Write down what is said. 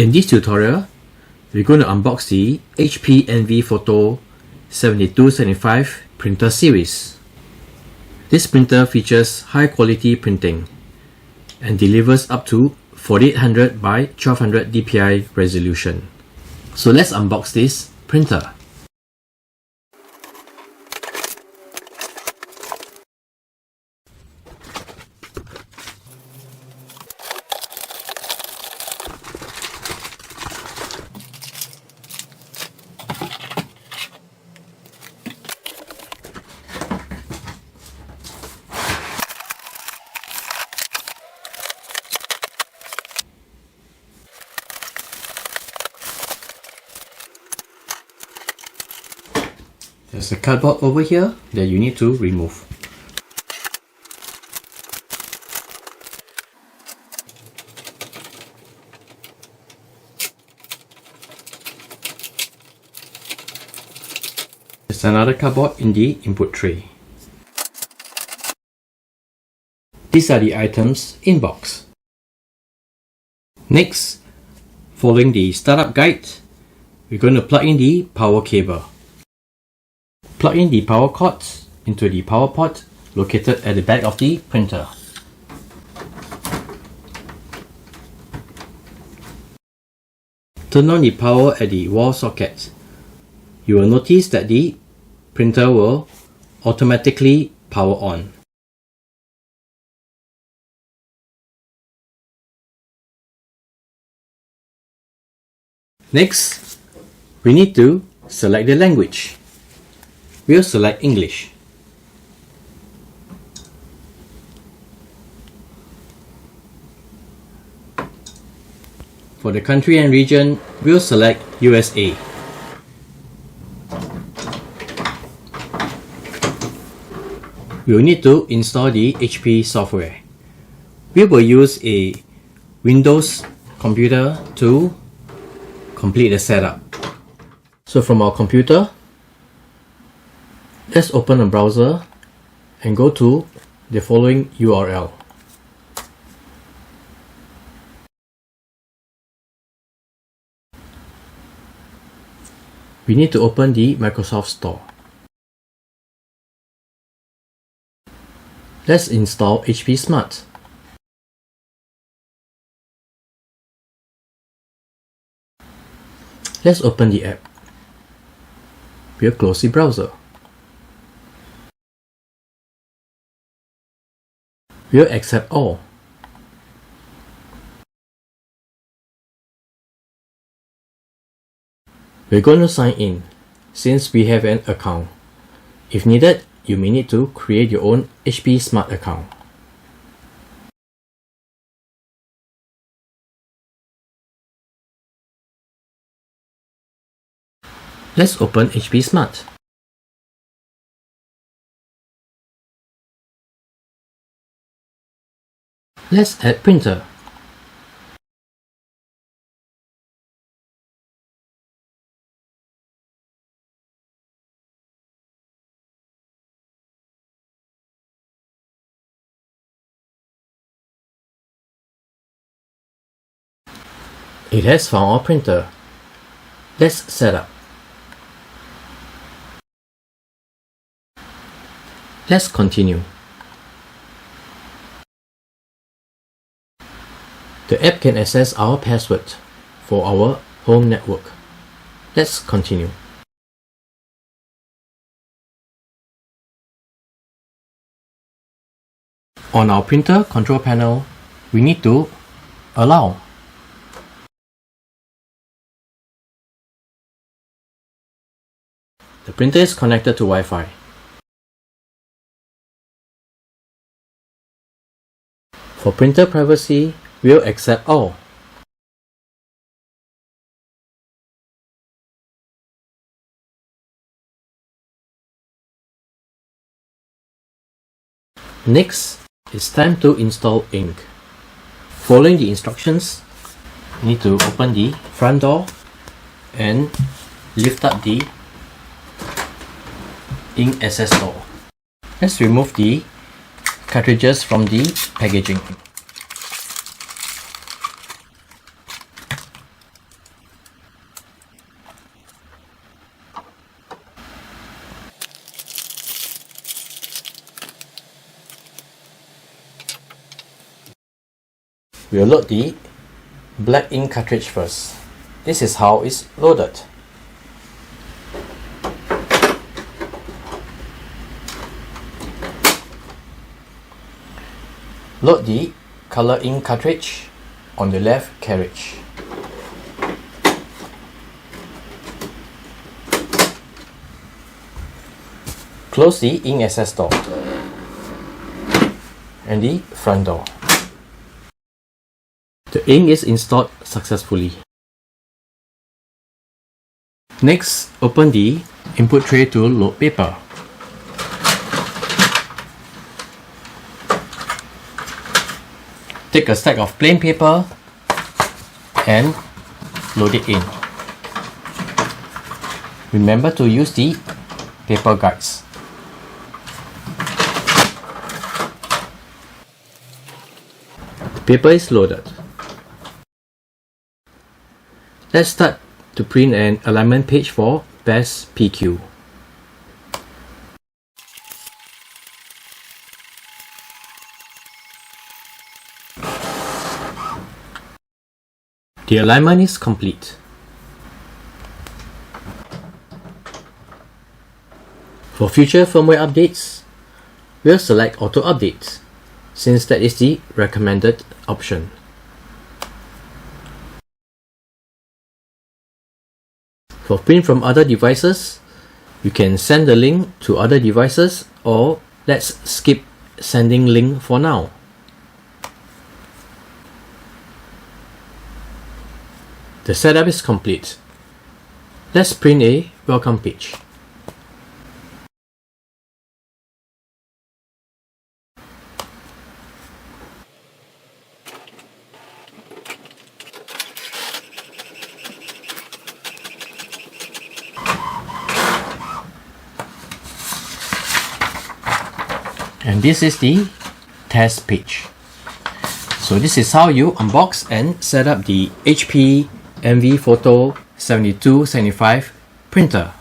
In this tutorial, we're going to unbox the HP Envy Photo 7275 printer series. This printer features high quality printing and delivers up to 4800 by 1200 dpi resolution. So let's unbox this printer. There's a cardboard over here that you need to remove. There's another cardboard in the input tray. These are the items in box. Next, following the startup guide, we're going to plug in the power cable. Plug in the power cords into the power port located at the back of the printer. Turn on the power at the wall socket. You will notice that the printer will automatically power on. Next, we need to select the language. We'll select English. For the country and region, we'll select USA. We'll need to install the HP software. We will use a Windows computer to complete the setup. So from our computer, let's open a browser and go to the following URL. We need to open the Microsoft Store. Let's install HP Smart. Let's open the app. We'll close the browser. We'll accept all. We're going to sign in since we have an account. If needed, you may need to create your own HP Smart account. Let's open HP Smart. Let's add printer. It has found our printer. Let's set up. Let's continue. The app can access our password for our home network. Let's continue. On our printer control panel, we need to allow. The printer is connected to Wi-Fi. For printer privacy, we'll accept all. Next, it's time to install Ink. Following the instructions, you need to open the front door and lift up the Ink access door. Let's remove the cartridges from the packaging. We'll load the black ink cartridge first. This is how it's loaded. Load the color ink cartridge on the left carriage. Close the ink access door and the front door. The ink is installed successfully. Next, open the input tray to load paper. Take a stack of plain paper and load it in. Remember to use the paper guides. The paper is loaded. Let's start to print an alignment page for Best PQ. The alignment is complete. For future firmware updates, we'll select Auto Update, since that is the recommended option. For print from other devices, you can send the link to other devices, or let's skip sending link for now. The setup is complete. Let's print a welcome page. And this is the test page. So this is how you unbox and set up the HP Envy Photo 7275 printer.